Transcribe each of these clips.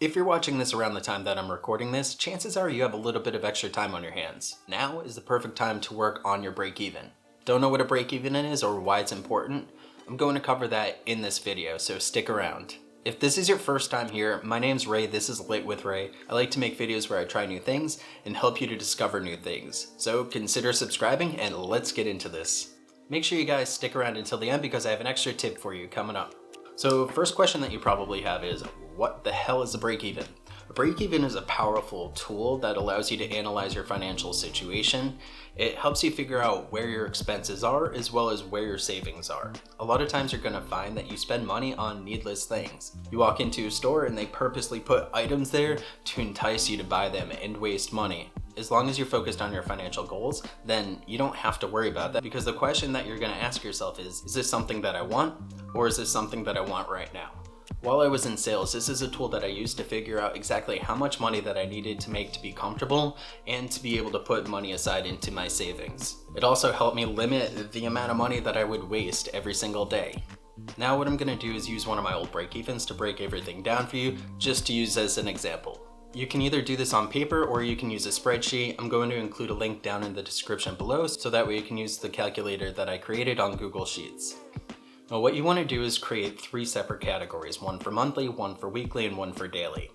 If you're watching this around the time that I'm recording this, chances are you have a little bit of extra time on your hands. Now is the perfect time to work on your break-even. Don't know what a break-even is or why it's important? I'm going to cover that in this video, so stick around. If this is your first time here, my name's Ray, this is Lit with Ray. I like to make videos where I try new things and help you to discover new things. So consider subscribing and let's get into this. Make sure you guys stick around until the end because I have an extra tip for you coming up. So first question that you probably have is, what the hell is a break-even? A break-even is a powerful tool that allows you to analyze your financial situation. It helps you figure out where your expenses are as well as where your savings are. A lot of times you're going to find that you spend money on needless things. You walk into a store and they purposely put items there to entice you to buy them and waste money. As long as you're focused on your financial goals, then you don't have to worry about that, because the question that you're going to ask yourself is this something that I want, or is this something that I want right now? While I was in sales, this is a tool that I used to figure out exactly how much money that I needed to make to be comfortable and to be able to put money aside into my savings. It also helped me limit the amount of money that I would waste every single day. Now what I'm going to do is use one of my old break-evens to break everything down for you, just to use as an example. You can either do this on paper or you can use a spreadsheet. I'm going to include a link down in the description below so that way you can use the calculator that I created on Google Sheets. Now what you want to do is create 3 separate categories, one for monthly, one for weekly, and one for daily.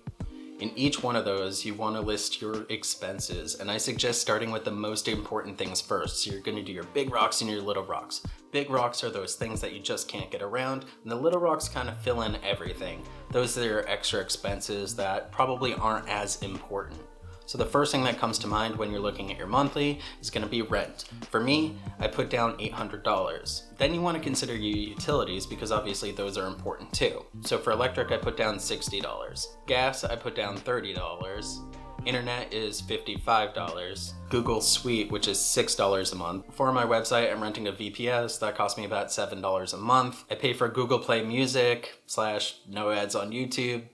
In each one of those, you want to list your expenses, and I suggest starting with the most important things first. So you're going to do your big rocks and your little rocks. Big rocks are those things that you just can't get around, and the little rocks kind of fill in everything. Those are your extra expenses that probably aren't as important. So the first thing that comes to mind when you're looking at your monthly is going to be rent. For me, I put down $800. Then you want to consider your utilities because obviously those are important too. So for electric, I put down $60. Gas, I put down $30. Internet is $55. Google Suite, which is $6 a month. For my website, I'm renting a VPS. That cost me about $7 a month. I pay for Google Play Music / no ads on YouTube.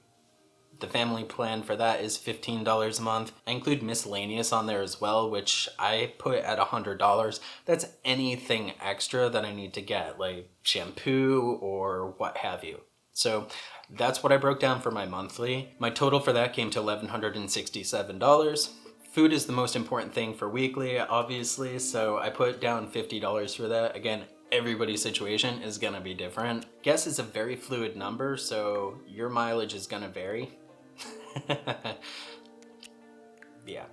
The family plan for that is $15 a month. I include miscellaneous on there as well, which I put at $100. That's anything extra that I need to get, like shampoo or what have you. So that's what I broke down for my monthly. My total for that came to $1,167. Food is the most important thing for weekly, obviously, so I put down $50 for that. Again, everybody's situation is gonna be different. Gas is a very fluid number, so your mileage is gonna vary. Yeah.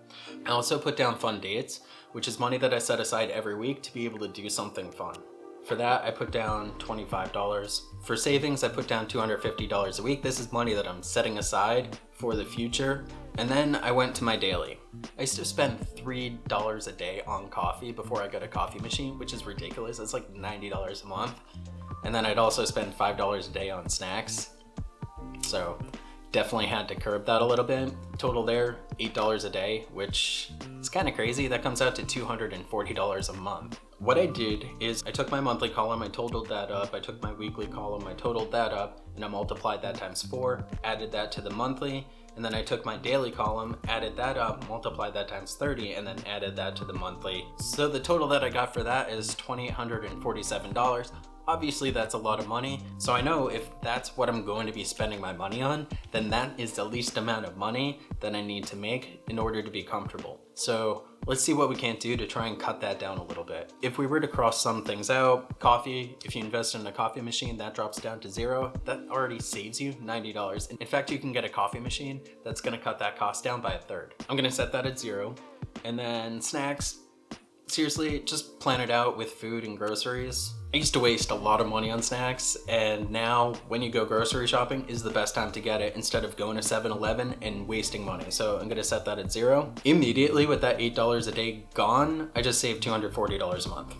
I also put down fun dates, which is money that I set aside every week to be able to do something fun. For that, I put down $25. For savings, I put down $250 a week. This is money that I'm setting aside for the future. And then I went to my daily. I used to spend $3 a day on coffee before I got a coffee machine, which is ridiculous. It's like $90 a month. And then I'd also spend $5 a day on snacks. So definitely had to curb that a little bit. Total there, $8 a day, which is kind of crazy. That comes out to $240 a month. What I did is I took my monthly column, I totaled that up, I took my weekly column, I totaled that up, and I multiplied that times 4, added that to the monthly, and then I took my daily column, added that up, multiplied that times 30, and then added that to the monthly. So the total that I got for that is $2,847. Obviously that's a lot of money, so I know if that's what I'm going to be spending my money on, then that is the least amount of money that I need to make in order to be comfortable. So let's see what we can't do to try and cut that down a little bit. If we were to cross some things out, coffee, if you invest in a coffee machine, that drops down to $0. That already saves you $90. In fact, you can get a coffee machine that's gonna cut that cost down by 1/3. I'm gonna set that at 0. And then snacks, seriously, just plan it out with food and groceries. I used to waste a lot of money on snacks, and now when you go grocery shopping is the best time to get it instead of going to 7-Eleven and wasting money. So I'm gonna set that at 0. Immediately with that $8 a day gone, I just saved $240 a month.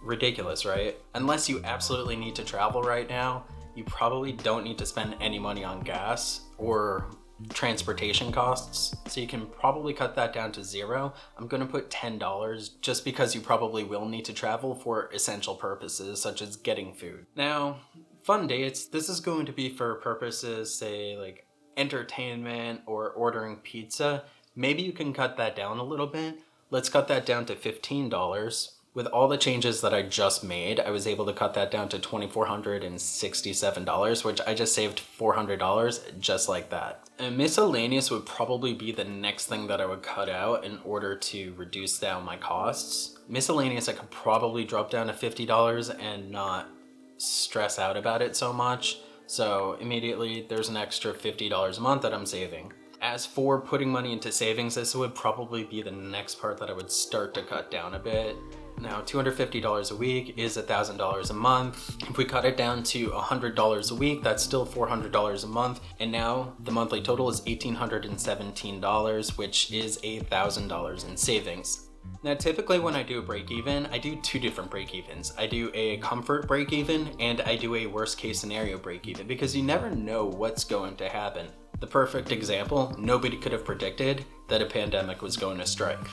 Ridiculous, right? Unless you absolutely need to travel right now, you probably don't need to spend any money on gas or transportation costs, so you can probably cut that down to 0. I'm gonna put $10 just because you probably will need to travel for essential purposes such as getting food. Now, fun dates, this is going to be for purposes, say like entertainment or ordering pizza. Maybe you can cut that down a little bit. Let's cut that down to $15. With all the changes that I just made, I was able to cut that down to $2,467, which I just saved $400 just like that. And miscellaneous would probably be the next thing that I would cut out in order to reduce down my costs. Miscellaneous, I could probably drop down to $50 and not stress out about it so much. So immediately there's an extra $50 a month that I'm saving. As for putting money into savings, this would probably be the next part that I would start to cut down a bit. Now, $250 a week is $1,000 a month. If we cut it down to $100 a week, that's still $400 a month. And now the monthly total is $1,817, which is $1,000 in savings. Now, typically when I do a break even, I do two different break evens. I do a comfort break even and I do a worst case scenario break even, because you never know what's going to happen. The perfect example, nobody could have predicted that a pandemic was going to strike.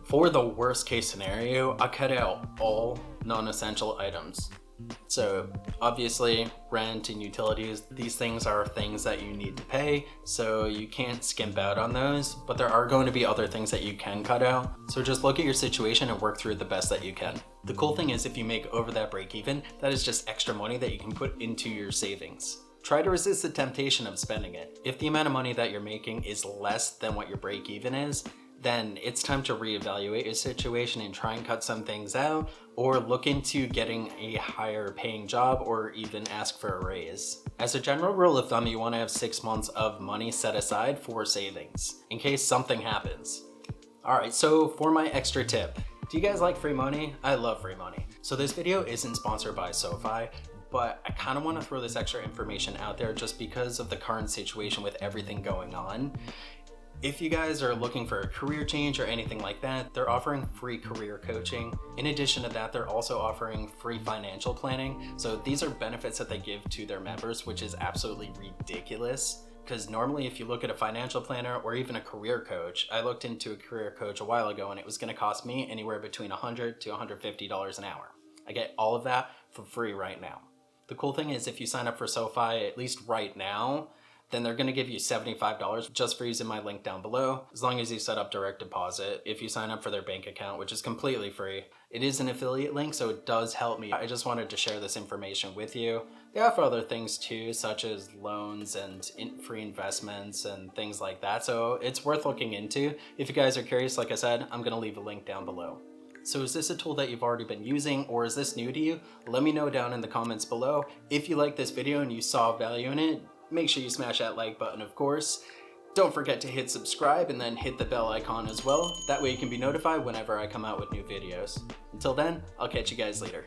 For the worst case scenario, I cut out all non-essential items. So obviously rent and utilities, these things are things that you need to pay, so you can't skimp out on those, but there are going to be other things that you can cut out. So just look at your situation and work through it the best that you can. The cool thing is if you make over that break even, that is just extra money that you can put into your savings. Try to resist the temptation of spending it. If the amount of money that you're making is less than what your break even is, then it's time to reevaluate your situation and try and cut some things out, or look into getting a higher paying job, or even ask for a raise. As a general rule of thumb, you want to have 6 months of money set aside for savings in case something happens. Alright, so for my extra tip, do you guys like free money? I love free money. So this video isn't sponsored by SoFi, but I kind of want to throw this extra information out there just because of the current situation with everything going on. If you guys are looking for a career change or anything like that, they're offering free career coaching. In addition to that, they're also offering free financial planning. So these are benefits that they give to their members, which is absolutely ridiculous. Because normally if you look at a financial planner or even a career coach, I looked into a career coach a while ago and it was going to cost me anywhere between $100 to $150 an hour. I get all of that for free right now. The cool thing is if you sign up for SoFi, at least right now, then they're going to give you $75 just for using my link down below, as long as you set up direct deposit if you sign up for their bank account, which is completely free. It is an affiliate link, so it does help me. I just wanted to share this information with you. They offer other things too, such as loans and free investments and things like that, so it's worth looking into. If you guys are curious, like I said, I'm going to leave a link down below. So is this a tool that you've already been using, or is this new to you? Let me know down in the comments below. If you like this video and you saw value in it, make sure you smash that like button, of course. Don't forget to hit subscribe and then hit the bell icon as well. That way you can be notified whenever I come out with new videos. Until then, I'll catch you guys later.